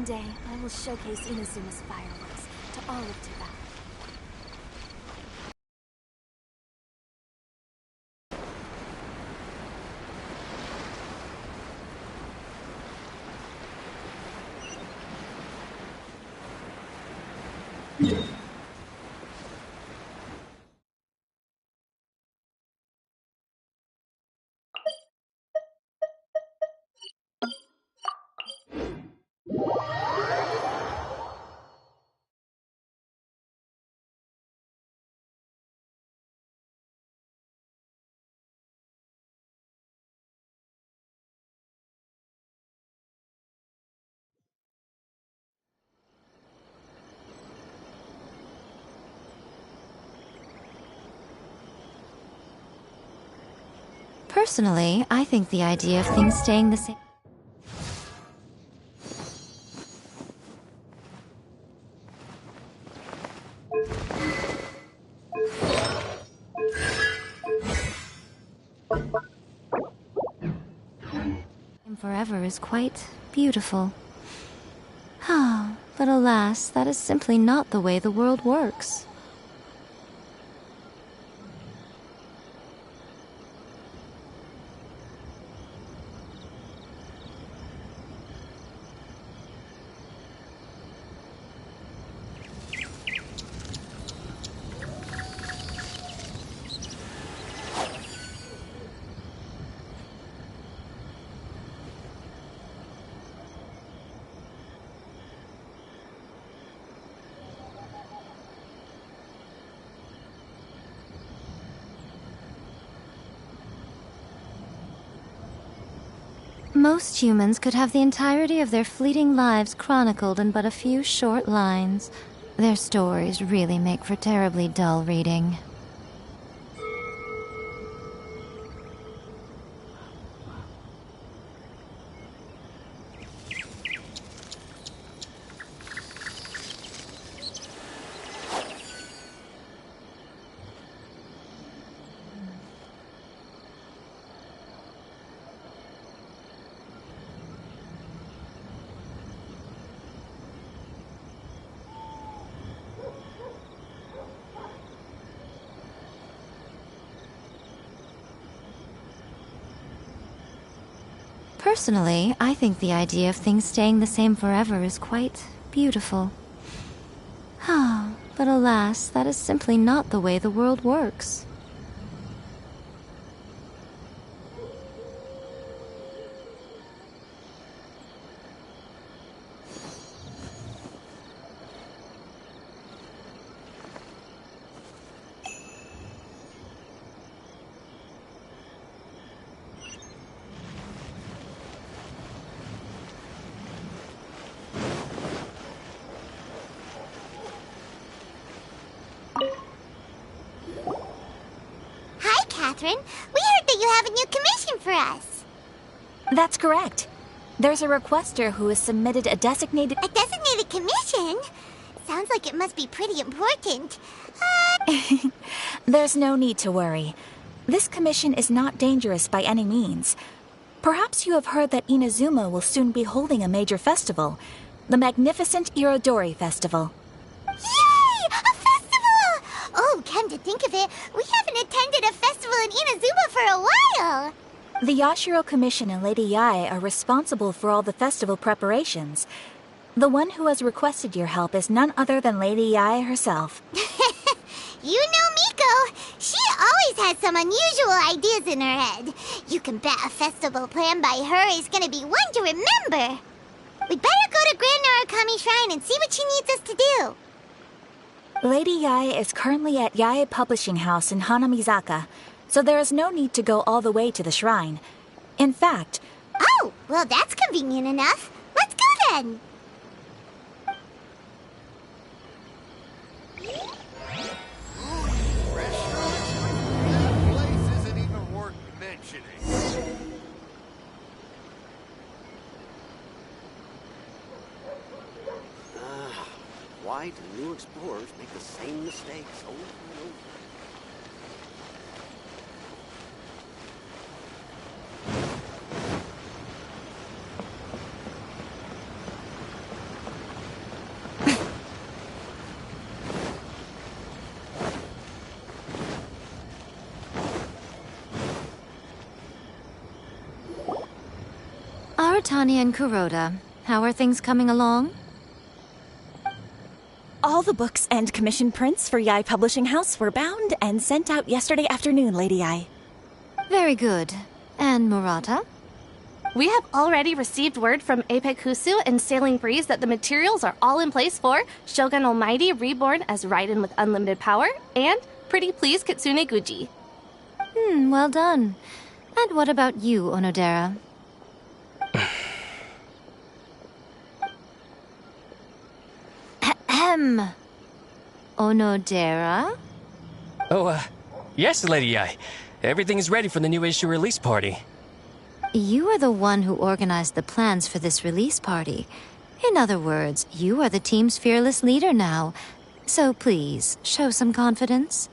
day, I will showcase Inazuma's fireworks to all of Tibet. Personally, I think the idea of things staying the same... forever is quite beautiful. Ah, but alas, that is simply not the way the world works. Most humans could have the entirety of their fleeting lives chronicled in but a few short lines. Their stories really make for terribly dull reading. Personally, I think the idea of things staying the same forever is quite beautiful. Ah, but alas, that is simply not the way the world works. Catherine. We heard that you have a new commission for us. That's correct. There's a requester who has submitted a designated... A designated commission? Sounds like it must be pretty important. There's no need to worry. This commission is not dangerous by any means. Perhaps you have heard that Inazuma will soon be holding a major festival, the magnificent Irodori Festival. Yay! A festival! Oh, come to think of it, we haven't attended a festival in Inazuma for a while. The Yashiro Commission and Lady Yae are responsible for all the festival preparations. The one who has requested your help is none other than Lady Yae herself. You know Miko. She always has some unusual ideas in her head. You can bet a festival planned by her is gonna be one to remember. We'd better go to Grand Narukami Shrine and see what she needs us to do. Lady Yae is currently at Yae Publishing House in Hanamizaka, so there is no need to go all the way to the shrine. In fact... Oh, well that's convenient enough. Let's go then. That place isn't even worth mentioning. Why do new explorers make the same mistakes over and over? Tanya and Kuroda, how are things coming along? All the books and commission prints for Yai Publishing House were bound and sent out yesterday afternoon, Lady Yai. Very good. And Murata? We have already received word from Apekusu and Sailing Breeze that the materials are all in place for Shogun Almighty Reborn as Raiden with Unlimited Power and Pretty Please Kitsune Guji. Well done. And what about you, Onodera? Ahem. Onodera? Oh, yes, Lady Yai. Everything is ready for the new issue release party. You are the one who organized the plans for this release party. In other words, you are the team's fearless leader now. So please, show some confidence.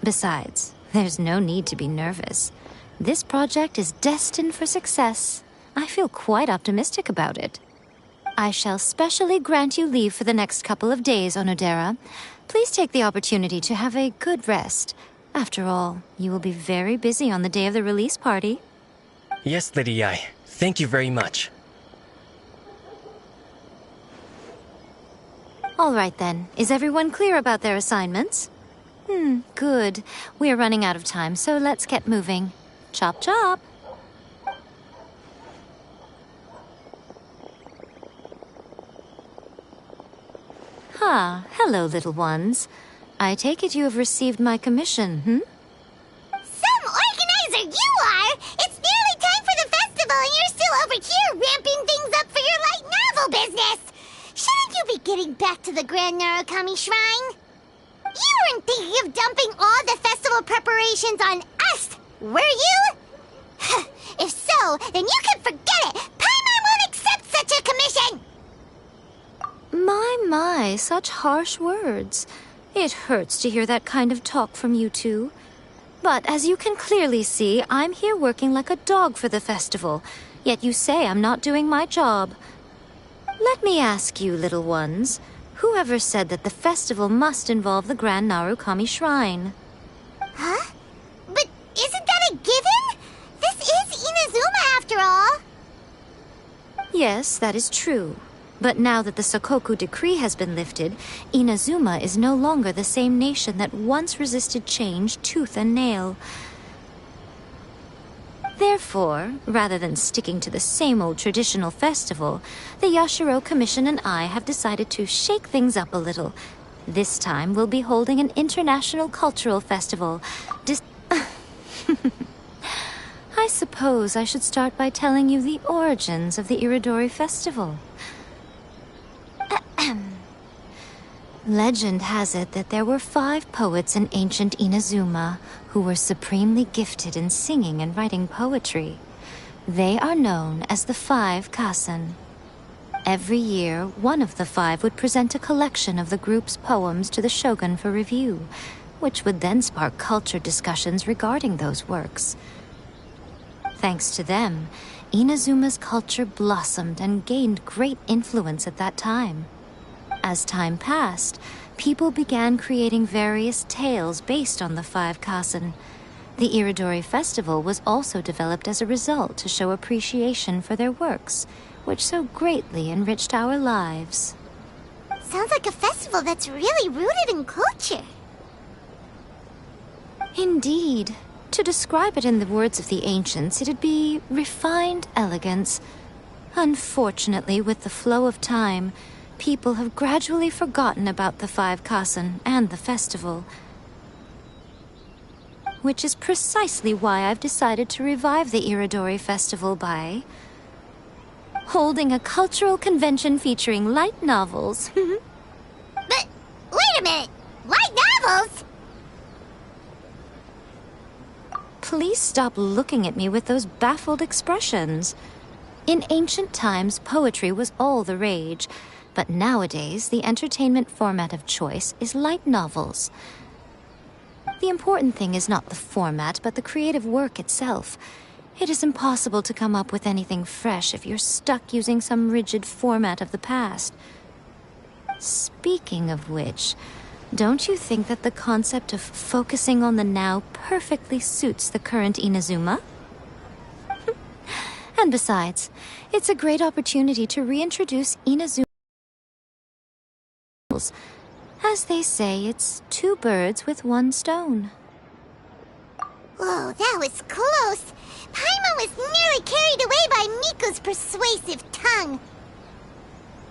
Besides, there's no need to be nervous. This project is destined for success. I feel quite optimistic about it. I shall specially grant you leave for the next couple of days, Onodera. Please take the opportunity to have a good rest. After all, you will be very busy on the day of the release party. Yes, Lady Yai. Thank you very much. All right then. Is everyone clear about their assignments? Good. We are running out of time, so let's get moving. Chop chop! Hello, little ones. I take it you have received my commission, Some organizer you are! It's nearly time for the festival and you're still over here ramping things up for your light novel business! Shouldn't you be getting back to the Grand Narukami Shrine? You weren't thinking of dumping all the festival preparations on us, were you? If so, then you can forget it! Paimon won't accept such a commission! My, such harsh words. It hurts to hear that kind of talk from you two. But as you can clearly see, I'm here working like a dog for the festival. Yet you say I'm not doing my job. Let me ask you, little ones, whoever said that the festival must involve the Grand Narukami Shrine? Huh? But isn't that a given? This is Inazuma after all. Yes, that is true. But now that the Sokoku decree has been lifted, Inazuma is no longer the same nation that once resisted change tooth and nail. Therefore, rather than sticking to the same old traditional festival, the Yashiro Commission and I have decided to shake things up a little. This time we'll be holding an international cultural festival. I suppose I should start by telling you the origins of the Irodori festival. Legend has it that there were 5 poets in ancient Inazuma who were supremely gifted in singing and writing poetry. They are known as the 5 Kasen. Every year, one of the 5 would present a collection of the group's poems to the shogun for review, which would then spark culture discussions regarding those works. Thanks to them, Inazuma's culture blossomed and gained great influence at that time. As time passed, people began creating various tales based on the 5 Kasen. The Irodori festival was also developed as a result to show appreciation for their works, which so greatly enriched our lives. Sounds like a festival that's really rooted in culture. Indeed. To describe it in the words of the ancients, it'd be refined elegance. Unfortunately, with the flow of time, people have gradually forgotten about the 5 Kasen and the festival. Which is precisely why I've decided to revive the Irodori festival by holding a cultural convention featuring light novels. But, wait a minute! Light novels? Please stop looking at me with those baffled expressions. In ancient times, poetry was all the rage. But nowadays, the entertainment format of choice is light novels. The important thing is not the format, but the creative work itself. It is impossible to come up with anything fresh if you're stuck using some rigid format of the past. Speaking of which, don't you think that the concept of focusing on the now perfectly suits the current Inazuma? And besides, it's a great opportunity to reintroduce Inazuma. As they say, it's two birds with one stone. Whoa, that was close. Paimon was nearly carried away by Miko's persuasive tongue.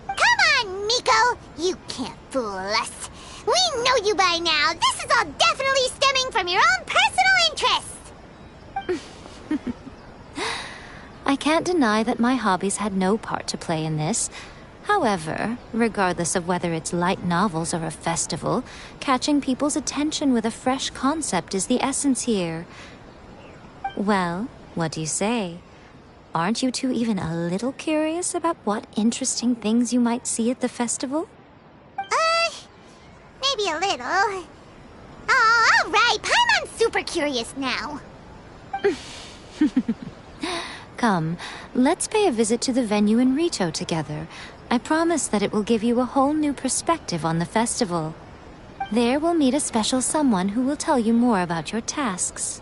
Come on, Miko! You can't fool us. We know you by now. This is all definitely stemming from your own personal interest. I can't deny that my hobbies had no part to play in this. However, regardless of whether it's light novels or a festival, catching people's attention with a fresh concept is the essence here. Well, what do you say? Aren't you two even a little curious about what interesting things you might see at the festival? Maybe a little. Oh, all right. Paimon's super curious now. Come, let's pay a visit to the venue in Rito together. I promise that it will give you a whole new perspective on the festival. There we'll meet a special someone who will tell you more about your tasks.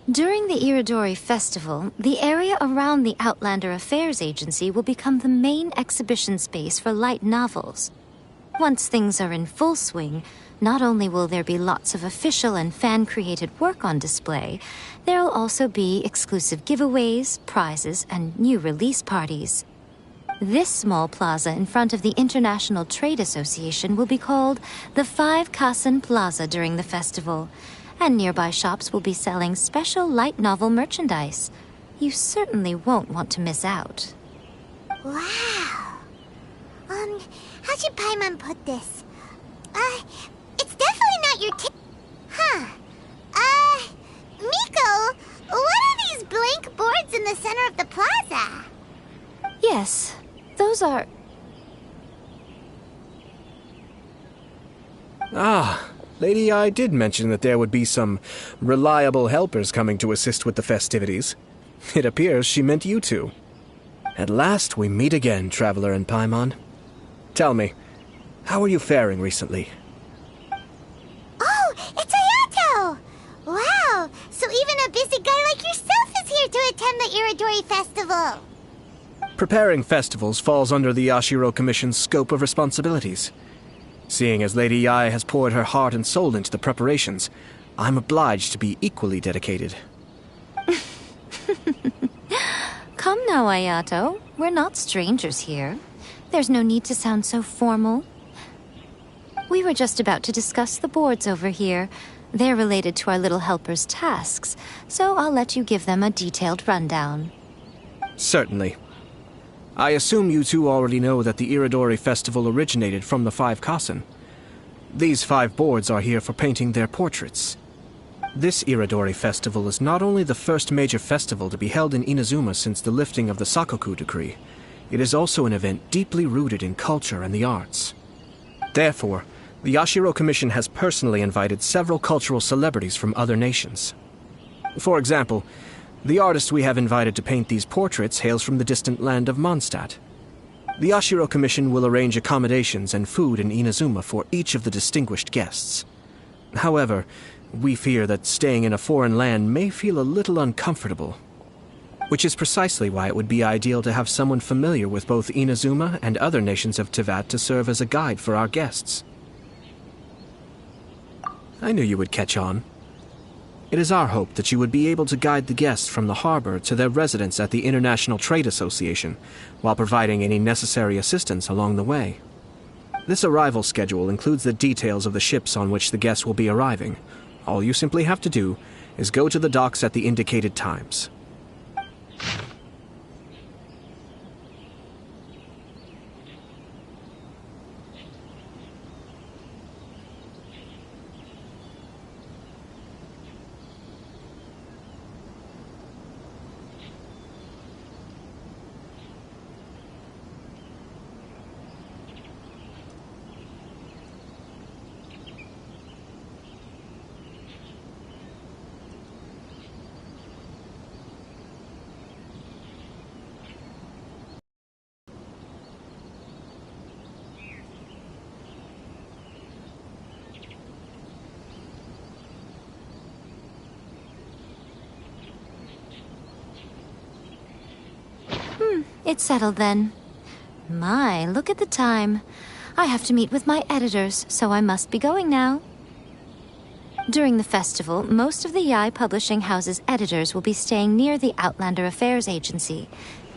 During the Irodori Festival, the area around the Outlander Affairs Agency will become the main exhibition space for light novels. Once things are in full swing, not only will there be lots of official and fan-created work on display, there'll also be exclusive giveaways, prizes, and new release parties. This small plaza in front of the International Trade Association will be called the 5 Kasen Plaza during the festival, and nearby shops will be selling special light novel merchandise. You certainly won't want to miss out. Wow. How should Paimon put this? It's definitely not your Miko, what are these blank boards in the center of the plaza? Yes, those are... Ah, Lady I did mention that there would be some reliable helpers coming to assist with the festivities. It appears she meant you two. At last we meet again, Traveler and Paimon. Tell me, how are you faring recently? Oh, it's Ayato! Wow, so even a busy guy like yourself is here to attend the Irodori Festival. Preparing festivals falls under the Yashiro Commission's scope of responsibilities. Seeing as Lady Yae has poured her heart and soul into the preparations, I'm obliged to be equally dedicated. Come now, Ayato. We're not strangers here. There's no need to sound so formal. We were just about to discuss the boards over here. They're related to our little helper's tasks, so I'll let you give them a detailed rundown. Certainly. I assume you two already know that the Irodori Festival originated from the 5 Kasen. These 5 boards are here for painting their portraits. This Irodori festival is not only the first major festival to be held in Inazuma since the lifting of the Sakoku decree, it is also an event deeply rooted in culture and the arts. Therefore, the Yashiro Commission has personally invited several cultural celebrities from other nations. For example, the artist we have invited to paint these portraits hails from the distant land of Mondstadt. The Yashiro Commission will arrange accommodations and food in Inazuma for each of the distinguished guests. However, we fear that staying in a foreign land may feel a little uncomfortable, which is precisely why it would be ideal to have someone familiar with both Inazuma and other nations of Teyvat to serve as a guide for our guests. I knew you would catch on. It is our hope that you would be able to guide the guests from the harbor to their residence at the International Trade Association, while providing any necessary assistance along the way. This arrival schedule includes the details of the ships on which the guests will be arriving. All you simply have to do is go to the docks at the indicated times. It's settled then. My, look at the time. I have to meet with my editors, so I must be going now. During the festival, most of the Yai Publishing House's editors will be staying near the Outlander Affairs Agency.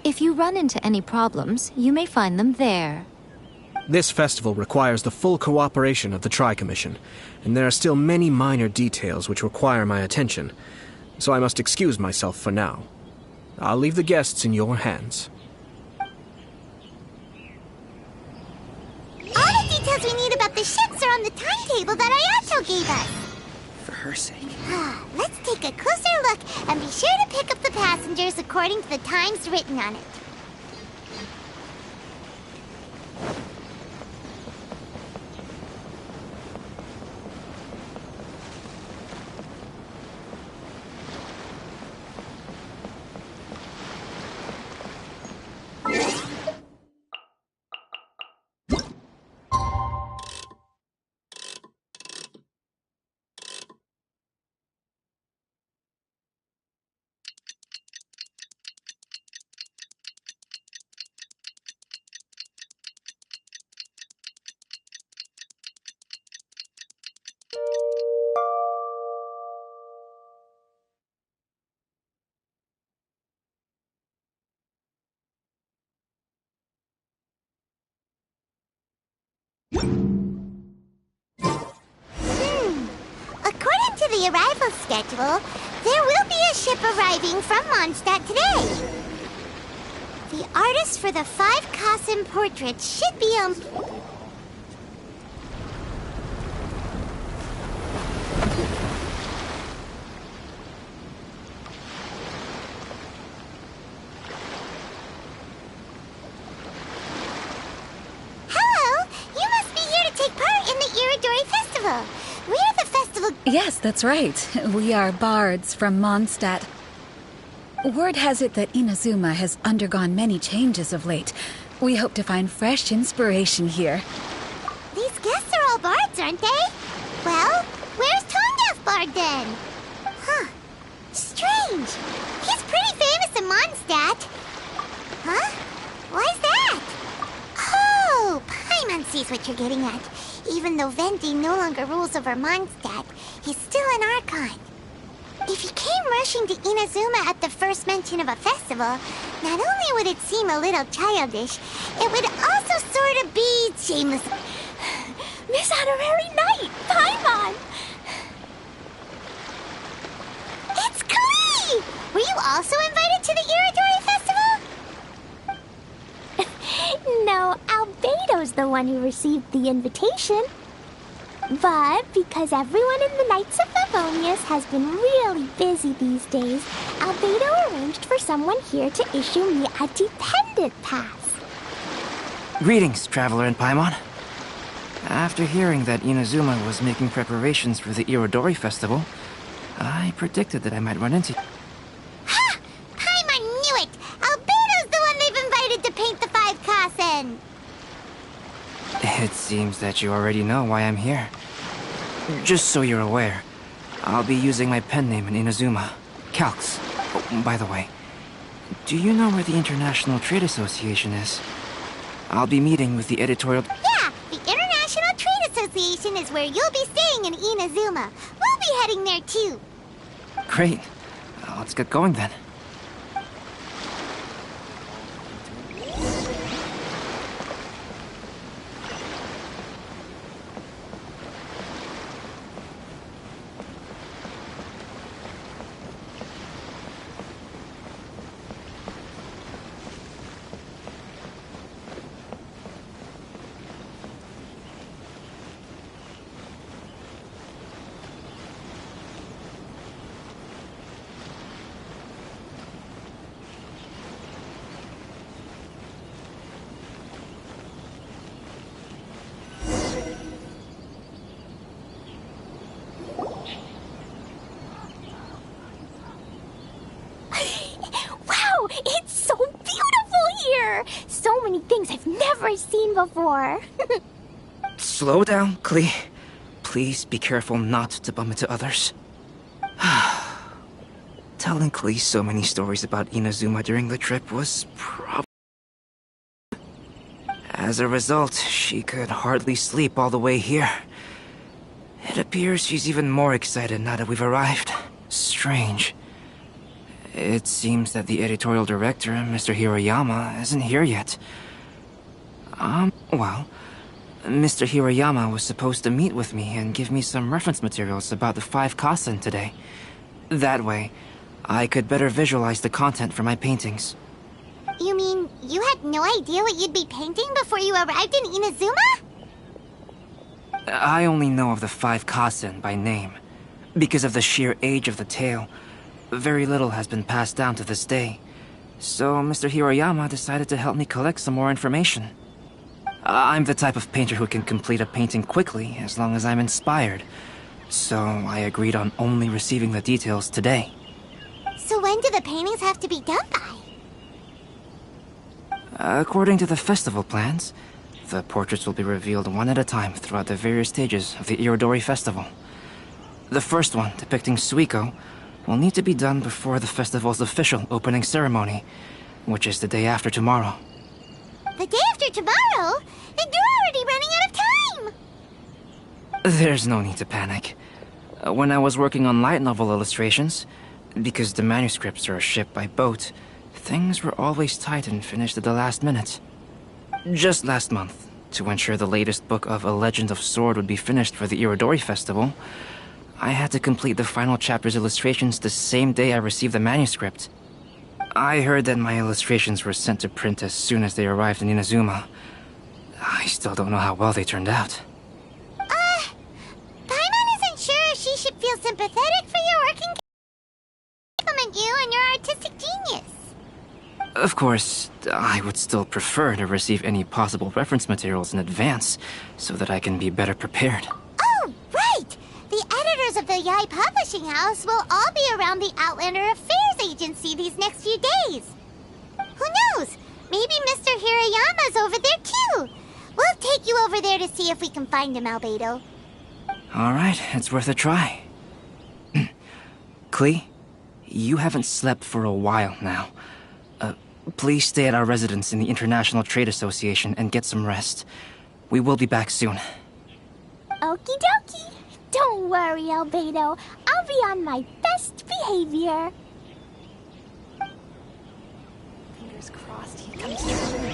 If you run into any problems, you may find them there. This festival requires the full cooperation of the Tri-Commission, and there are still many minor details which require my attention, so I must excuse myself for now. I'll leave the guests in your hands. All the details we need about the ships are on the timetable that Ayato gave us. For her sake. Let's take a closer look and be sure to pick up the passengers according to the times written on it. According to the arrival schedule, there will be a ship arriving from Mondstadt today. The artist for the 5 Kassen portraits should be on... Hello! You must be here to take part in the Irodori Festival. We are the festival... Yes, that's right. We are bards from Mondstadt. Word has it that Inazuma has undergone many changes of late. We hope to find fresh inspiration here. These guests are all bards, aren't they? Well, where's Tongaff Bard then? Huh. Strange. He's pretty famous in Mondstadt. Huh? Why's that? Oh, Paimon sees what you're getting at. Even though Venti no longer rules over Mondstadt, he's still an Archon. If he came rushing to Inazuma at the first mention of a festival, not only would it seem a little childish, it would also sort of be shameless. Miss Honorary Knight, Paimon! It's Klee! Were you also invited to the Irodori Festival? No, Albedo's the one who received the invitation. But because everyone in the Knights of Favonius has been really busy these days, Albedo arranged for someone here to issue me a dependent pass. Greetings, Traveler in Paimon. After hearing that Inazuma was making preparations for the Irodori festival, I predicted that I might run into... Ha! Paimon knew it! Albedo's the one they've invited to paint the 5 Kasen! It seems that you already know why I'm here. Just so you're aware, I'll be using my pen name in Inazuma, Calx. Oh, by the way, do you know where the International Trade Association is? I'll be meeting with the editorial... Yeah, the International Trade Association is where you'll be staying in Inazuma. We'll be heading there too. Great. Let's get going then. Wow, it's so beautiful here! So many things I've never seen before. Slow down, Klee. Please be careful not to bump into others. Telling Klee so many stories about Inazuma during the trip was probably... As a result, she could hardly sleep all the way here. It appears she's even more excited now that we've arrived. Strange. It seems that the editorial director, Mr. Hiroyama, isn't here yet. Well, Mr. Hiroyama was supposed to meet with me and give me some reference materials about the 5 Kasen today. That way, I could better visualize the content for my paintings. You mean you had no idea what you'd be painting before you arrived in Inazuma? I only know of the 5 Kasen by name. Because of the sheer age of the tale, very little has been passed down to this day. So Mr. Hiroyama decided to help me collect some more information. I'm the type of painter who can complete a painting quickly as long as I'm inspired. So I agreed on only receiving the details today. So when do the paintings have to be done by? According to the festival plans, the portraits will be revealed one at a time throughout the various stages of the Irodori festival. The first one, depicting Suiko, will need to be done before the festival's official opening ceremony, which is the day after tomorrow. The day after tomorrow? Then you're already running out of time! There's no need to panic. When I was working on light novel illustrations, because the manuscripts are shipped by boat, things were always tight and finished at the last minute. Just last month, to ensure the latest book of A Legend of Sword would be finished for the Irodori festival, I had to complete the final chapter's illustrations the same day I received the manuscript. I heard that my illustrations were sent to print as soon as they arrived in Inazuma. I still don't know how well they turned out. Paimon isn't sure she should feel sympathetic for your working compliment you and your artistic genius. Of course, I would still prefer to receive any possible reference materials in advance, so that I can be better prepared. Oh, right! The editors of the Yai Publishing House will all be around the Outlander Affairs Agency these next few days. Who knows? Maybe Mr. Hiroyama's over there too. We'll take you over there to see if we can find him, Albedo. Alright, it's worth a try. Klee, you haven't slept for a while now. Please stay at our residence in the International Trade Association and get some rest. We will be back soon. Okie dokie. Don't worry, Albedo. I'll be on my best behavior. Fingers crossed he comes through.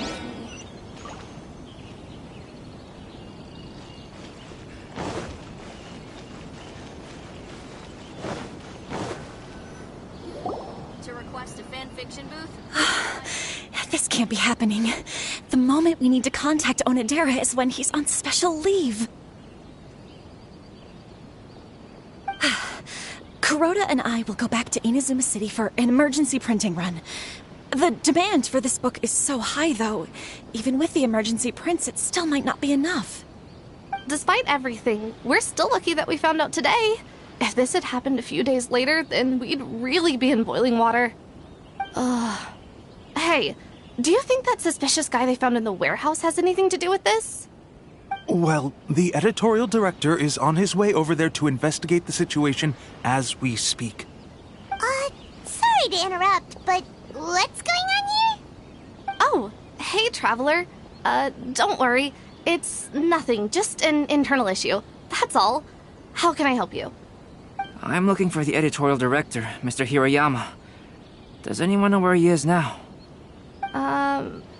To request a fanfiction booth? This can't be happening. The moment we need to contact Onodera is when he's on special leave. Kuroda and I will go back to Inazuma City for an emergency printing run. The demand for this book is so high, though. Even with the emergency prints, it still might not be enough. Despite everything, we're still lucky that we found out today. If this had happened a few days later, then we'd really be in boiling water. Hey, do you think that suspicious guy they found in the warehouse has anything to do with this? Well, the editorial director is on his way over there to investigate the situation as we speak. Sorry to interrupt, but what's going on here? Oh, hey, Traveler. Don't worry. It's nothing, just an internal issue. That's all. How can I help you? I'm looking for the editorial director, Mr. Hirayama. Does anyone know where he is now?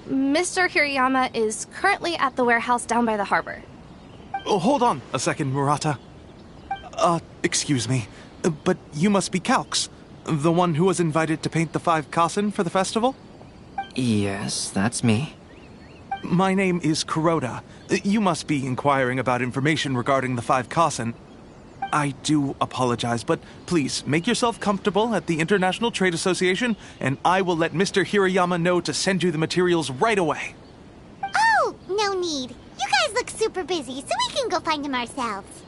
Mr. Hirayama is currently at the warehouse down by the harbor. Oh, hold on a second, Murata. Excuse me, but you must be Calx, the one who was invited to paint the 5 Kasen for the festival? Yes, that's me. My name is Kuroda. You must be inquiring about information regarding the 5 Kasen. I do apologize, but please make yourself comfortable at the International Trade Association, and I will let Mr. Hirayama know to send you the materials right away. Oh, no need. You guys look super busy, so we can go find him ourselves.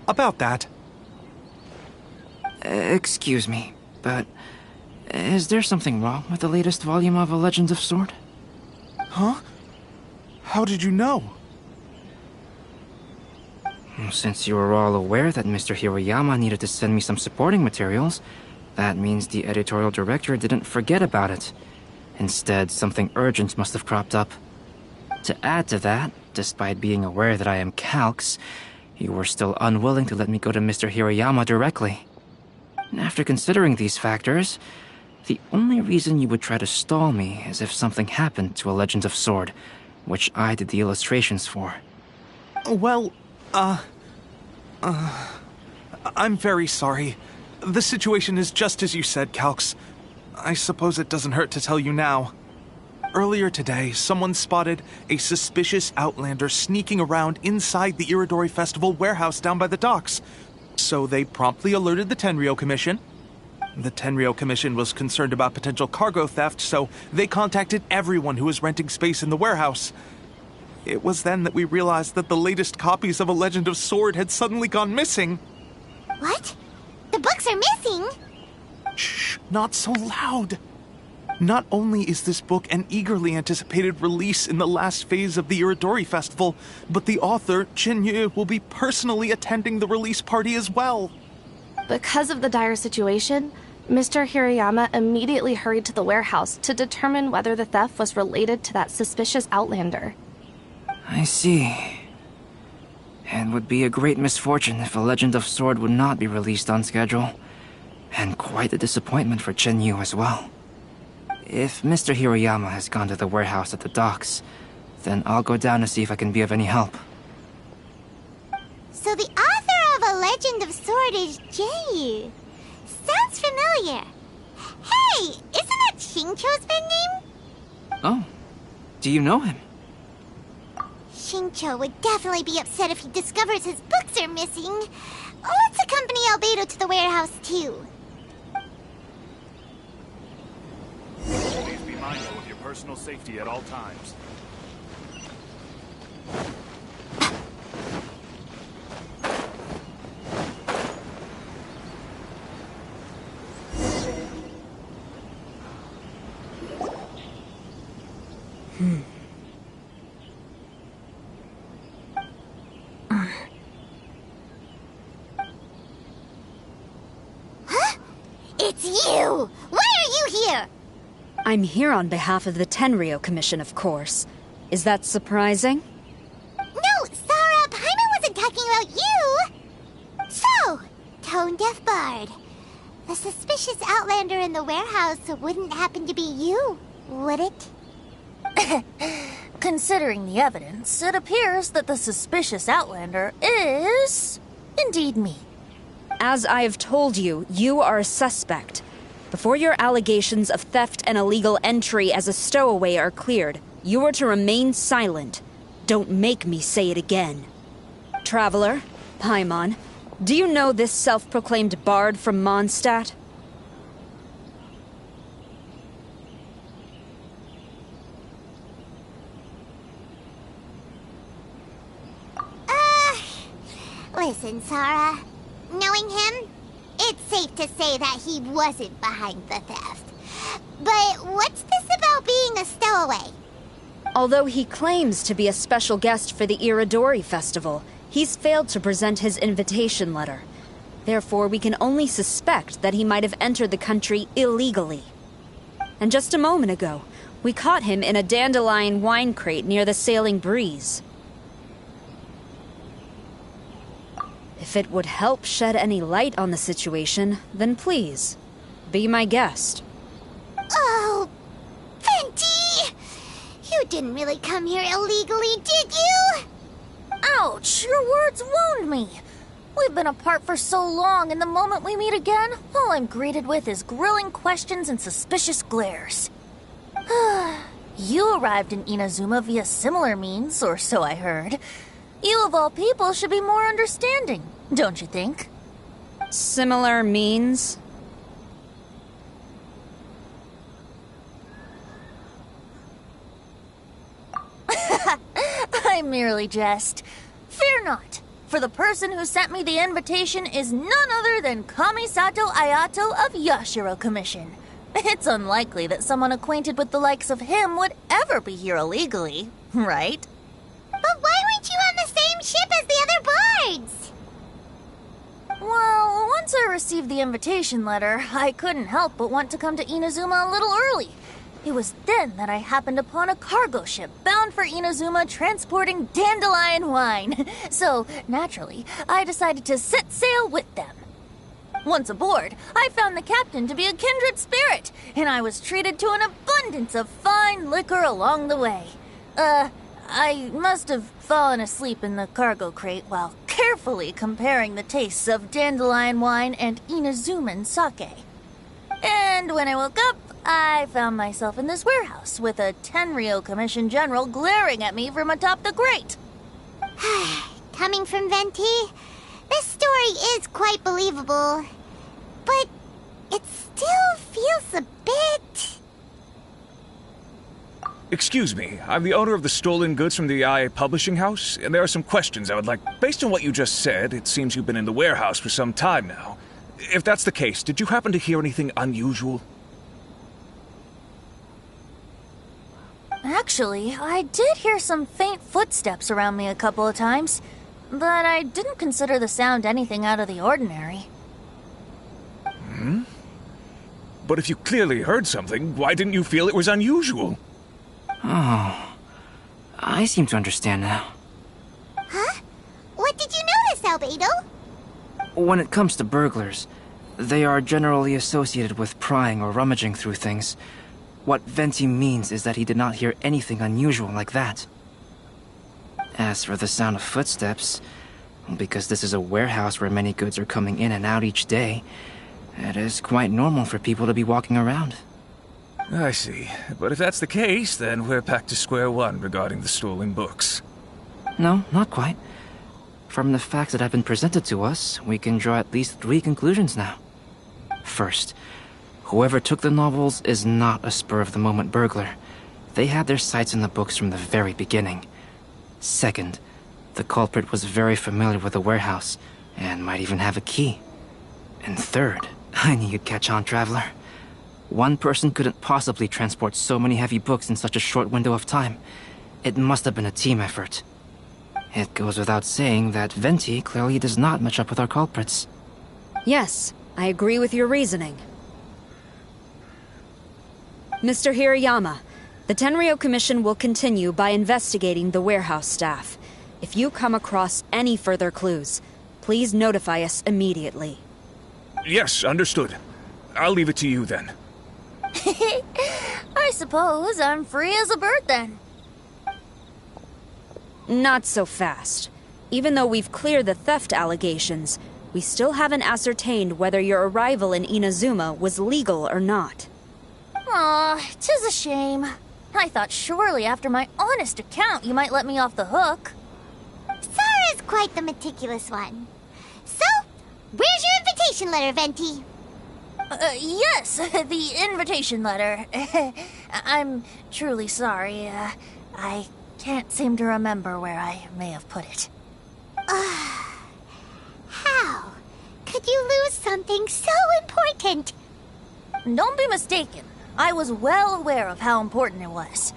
About that. Excuse me, but is there something wrong with the latest volume of A Legend of Sword? Huh? How did you know? Since you were all aware that Mr. Hirayama needed to send me some supporting materials, that means the editorial director didn't forget about it. Instead, something urgent must have cropped up. To add to that, despite being aware that I am Calx, you were still unwilling to let me go to Mr. Hirayama directly. After considering these factors, the only reason you would try to stall me is if something happened to A Legend of Sword, which I did the illustrations for. Well, I'm very sorry. The situation is just as you said, Calx. I suppose it doesn't hurt to tell you now. Earlier today, someone spotted a suspicious outlander sneaking around inside the Irodori Festival warehouse down by the docks. So they promptly alerted the Tenryou Commission. The Tenryou Commission was concerned about potential cargo theft, so they contacted everyone who was renting space in the warehouse. It was then that we realized that the latest copies of A Legend of Sword had suddenly gone missing. What? The books are missing? Shh, not so loud. Not only is this book an eagerly anticipated release in the last phase of the Irodori Festival, but the author, Chin-Yu, will be personally attending the release party as well. Because of the dire situation, Mr. Hirayama immediately hurried to the warehouse to determine whether the theft was related to that suspicious outlander. I see. It would be a great misfortune if A Legend of Sword would not be released on schedule. And quite a disappointment for Chin-Yu as well. If Mr. Hirayama has gone to the warehouse at the docks, then I'll go down to see if I can be of any help. So the author of A Legend of Sword is Jin-Yu. Sounds familiar. Hey, isn't that Xingqiu's pen name? Oh, do you know him? Xingqiu would definitely be upset if he discovers his books are missing. Let's accompany Albedo to the warehouse, too. Please be mindful of your personal safety at all times. Huh? It's you! Why are you here? I'm here on behalf of the Tenryou Commission, of course. Is that surprising? No, Sarah, Paimon wasn't talking about you! So, Tone-Deaf Bard. The suspicious outlander in the warehouse wouldn't happen to be you, would it? Considering the evidence, it appears that the suspicious outlander is indeed me. As I have told you, you are a suspect. Before your allegations of theft and illegal entry as a stowaway are cleared, you are to remain silent. Don't make me say it again. traveler, Paimon, do you know this self-proclaimed bard from Mondstadt? Listen, Sarah. Knowing him, it's safe to say that he wasn't behind the theft. But what's this about being a stowaway? Although he claims to be a special guest for the Irodori festival, he's failed to present his invitation letter. Therefore, we can only suspect that he might have entered the country illegally. And just a moment ago, we caught him in a dandelion wine crate near the Sailing Breeze. If it would help shed any light on the situation, then please, be my guest. Oh, Venti! You didn't really come here illegally, did you? Ouch! Your words wound me. We've been apart for so long, and the moment we meet again, all I'm greeted with is grilling questions and suspicious glares. You arrived in Inazuma via similar means, or so I heard. You of all people should be more understanding, don't you think? Similar means? I merely jest. Fear not, for the person who sent me the invitation is none other than Kamisato Ayato of Yashiro Commission. It's unlikely that someone acquainted with the likes of him would ever be here illegally, right? But why weren't you on the same ship as the other bards? Well, once I received the invitation letter, I couldn't help but want to come to Inazuma a little early. It was then that I happened upon a cargo ship bound for Inazuma transporting dandelion wine. So, naturally, I decided to set sail with them. Once aboard, I found the captain to be a kindred spirit, and I was treated to an abundance of fine liquor along the way. I must have fallen asleep in the cargo crate while carefully comparing the tastes of dandelion wine and Inazuman sake. And when I woke up, I found myself in this warehouse with a Tenryo Commission General glaring at me from atop the grate. Coming from Venti, this story is quite believable. But it still feels a bit... Excuse me, I'm the owner of the stolen goods from the IA publishing house, and there are some questions I would like... Based on what you just said, it seems you've been in the warehouse for some time now. If that's the case, did you happen to hear anything unusual? Actually, I did hear some faint footsteps around me a couple of times, but I didn't consider the sound anything out of the ordinary. Hmm? But if you clearly heard something, why didn't you feel it was unusual? Oh, I seem to understand now. Huh? What did you notice, Albedo? When it comes to burglars, they are generally associated with prying or rummaging through things. What Venti means is that he did not hear anything unusual like that. As for the sound of footsteps, because this is a warehouse where many goods are coming in and out each day, it is quite normal for people to be walking around. I see. But if that's the case, then we're back to square one regarding the stolen books. No, not quite. From the facts that have been presented to us, we can draw at least 3 conclusions now. First, whoever took the novels is not a spur-of-the-moment burglar. They had their sights on the books from the very beginning. Second, the culprit was very familiar with the warehouse, and might even have a key. And third, I knew you'd catch on, Traveler. One person couldn't possibly transport so many heavy books in such a short window of time. It must have been a team effort. It goes without saying that Venti clearly does not match up with our culprits. Yes, I agree with your reasoning. Mr. Hirayama, the Tenryo Commission will continue by investigating the warehouse staff. If you come across any further clues, please notify us immediately. Yes, understood. I'll leave it to you then. I suppose I'm free as a bird then. Not so fast. Even though we've cleared the theft allegations, we still haven't ascertained whether your arrival in Inazuma was legal or not. Aw, 'tis a shame. I thought surely after my honest account you might let me off the hook. Sorry, is quite the meticulous one. So, where's your invitation letter, Venti? Yes, the invitation letter. I'm truly sorry. I can't seem to remember where I may have put it. How could you lose something so important? Don't be mistaken. I was well aware of how important it was.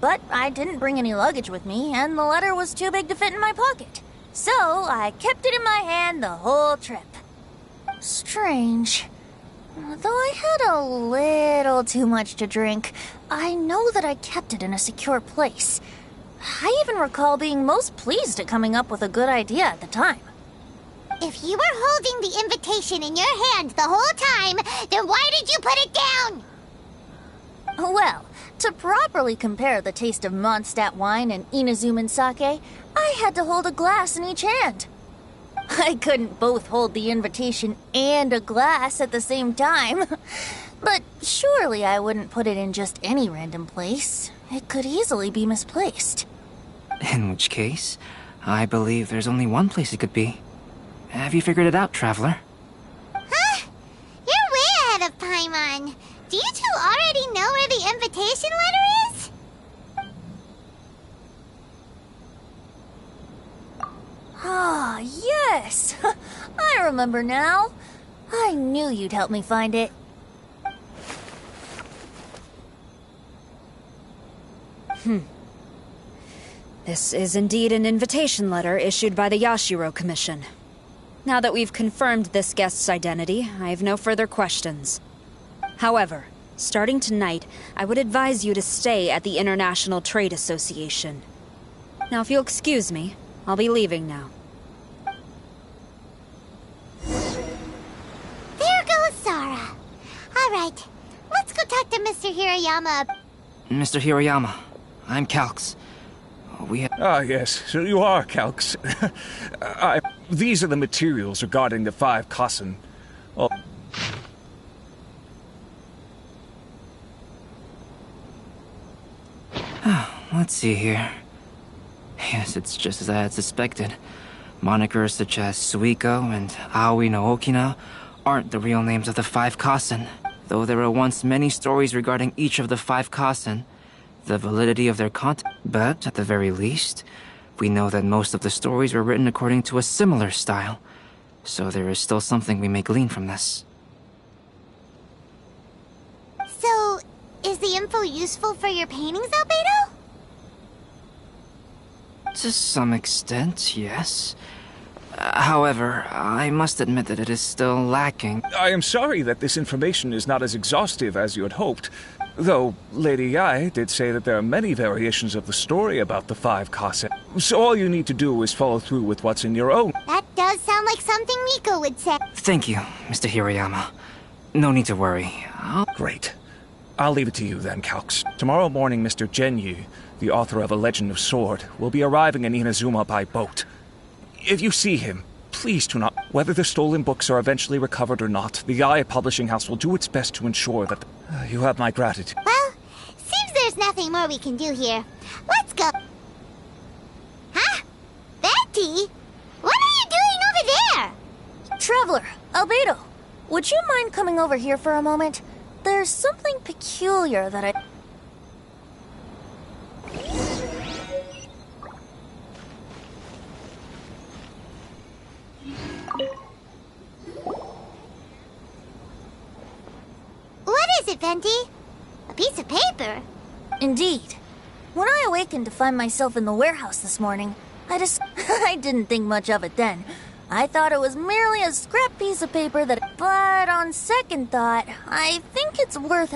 But I didn't bring any luggage with me, and the letter was too big to fit in my pocket. So I kept it in my hand the whole trip. Strange. Though I had a little too much to drink, I know that I kept it in a secure place. I even recall being most pleased at coming up with a good idea at the time. If you were holding the invitation in your hand the whole time, then why did you put it down? Well, to properly compare the taste of Mondstadt wine and Inazuman sake, I had to hold a glass in each hand. I couldn't both hold the invitation and a glass at the same time. But surely I wouldn't put it in just any random place. It could easily be misplaced. In which case, I believe there's only one place it could be. Have you figured it out, Traveler? Huh? You're way ahead of Paimon. Do you two already know where the invitation letter is? Ah, yes! I remember now. I knew you'd help me find it. This is indeed an invitation letter issued by the Yashiro Commission. Now that we've confirmed this guest's identity, I have no further questions. However, starting tonight, I would advise you to stay at the International Trade Association. Now, if you'll excuse me, I'll be leaving now. There goes Sara. All right, let's go talk to Mr. Hirayama. Mr. Hiroyama, I'm Calx. We have... Ah, yes, so you are Calx. These are the materials regarding the 5 Kassen. Oh. Let's see here. Yes, it's just as I had suspected. Monikers such as Suiko and Aoi no Okina aren't the real names of the 5 Kassen. Though there were once many stories regarding each of the 5 Kassen, the validity of their content. But, at the very least, we know that most of the stories were written according to a similar style. So there is still something we may glean from this. So, is the info useful for your paintings, Albedo? To some extent, yes. However, I must admit that it is still lacking. I am sorry that this information is not as exhaustive as you had hoped. Though, Lady Yae did say that there are many variations of the story about the 5 Kassen. So all you need to do is follow through with what's in your own. That does sound like something Miko would say. Thank you, Mr. Hiroyama. No need to worry. Great. I'll leave it to you then, Calx. Tomorrow morning, Mr. Genyu, the author of A Legend of Sword, will be arriving in Inazuma by boat. If you see him, please do not... Whether the stolen books are eventually recovered or not, the Yae Publishing House will do its best to ensure that... you have my gratitude. Well, seems there's nothing more we can do here. Let's go. Huh? Betty? What are you doing over there? Traveler, Albedo, would you mind coming over here for a moment? There's something peculiar that I... What is it, Venti? A piece of paper? Indeed. When I awakened to find myself in the warehouse this morning, I didn't think much of it then. I thought it was merely a scrap piece of paper that... But on second thought, I think it's worth...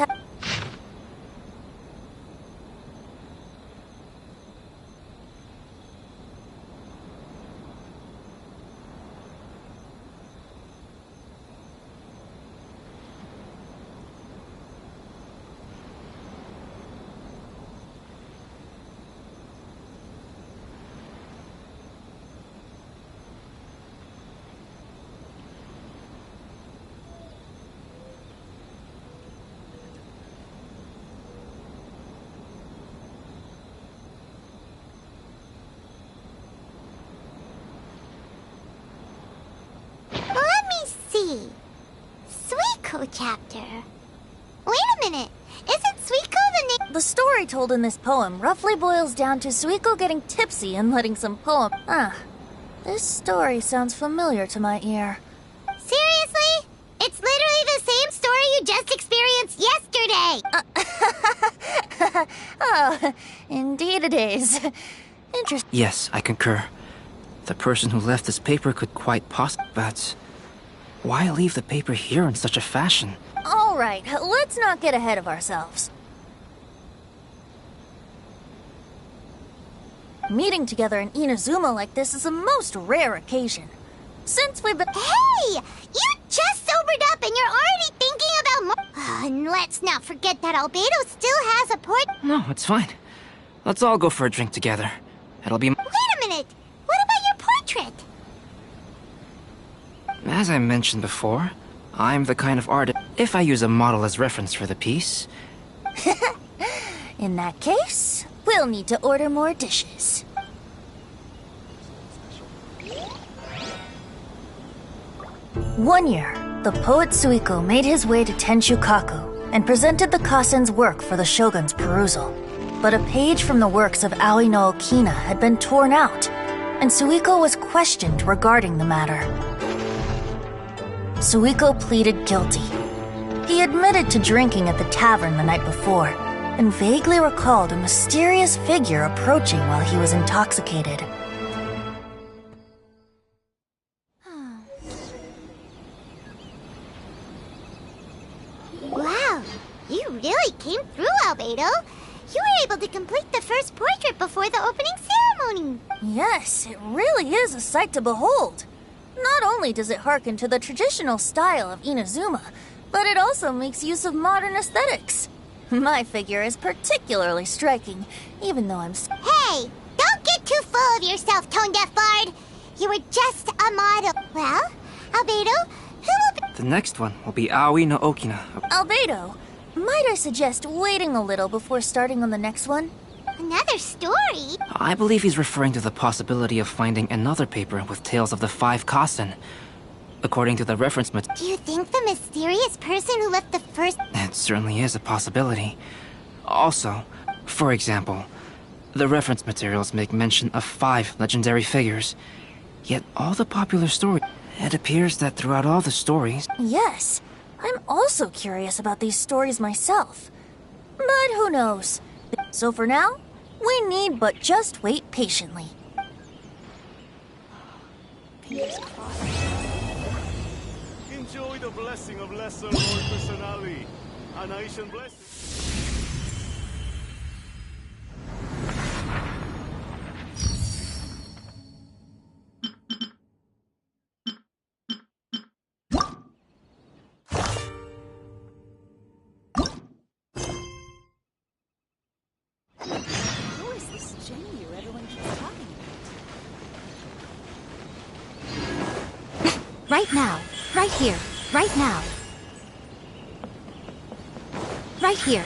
see. Suiko chapter. Wait a minute. Isn't Suiko the name? The story told in this poem roughly boils down to Suiko getting tipsy and letting some poem. This story sounds familiar to my ear. Seriously? It's literally the same story you just experienced yesterday! Oh, indeed it is. Interesting. Yes, I concur. The person who left this paper could quite possibly, but why leave the paper here in such a fashion? All right, let's not get ahead of ourselves. Meeting together in Inazuma like this is a most rare occasion. Since we've been— Hey! You just sobered up and you're already thinking about more— and let's not forget that Albedo still has a port— No, it's fine. Let's all go for a drink together. It'll be— Wait a minute! What about your portrait? As I mentioned before, I'm the kind of artist— If I use a model as reference for the piece— In that case, we'll need to order more dishes. One year, the poet Suiko made his way to Tenshukaku and presented the Kasen's work for the shogun's perusal. But a page from the works of Aoi no Okina had been torn out, and Suiko was questioned regarding the matter. Suiko pleaded guilty. He admitted to drinking at the tavern the night before, and vaguely recalled a mysterious figure approaching while he was intoxicated. Wow, you really came through, Albedo. You were able to complete the first portrait before the opening ceremony. Yes, it really is a sight to behold. Not only does it harken to the traditional style of Inazuma, but it also makes use of modern aesthetics. My figure is particularly striking, even though I'm— Hey, don't get too full of yourself, tone-deaf bard. You were just a model. Well, Albedo, who will be— The next one will be Aoi no Okina. Albedo, might I suggest waiting a little before starting on the next one? Another story? I believe he's referring to the possibility of finding another paper with tales of the 5 Kasen. According to the reference material, Do you think the mysterious person who left the first— it certainly is a possibility. Also, for example, the reference materials make mention of 5 legendary figures. Yet all the popular stories, it appears that throughout all the stories— Yes, I'm also curious about these stories myself. But who knows? So for now, we need but just wait patiently. Enjoy the blessing of Lesser Lord Kusanali, an Aishan blessing. Who is this Jinyu everyone keeps talking about? Right now. Right here. Right now. Right here.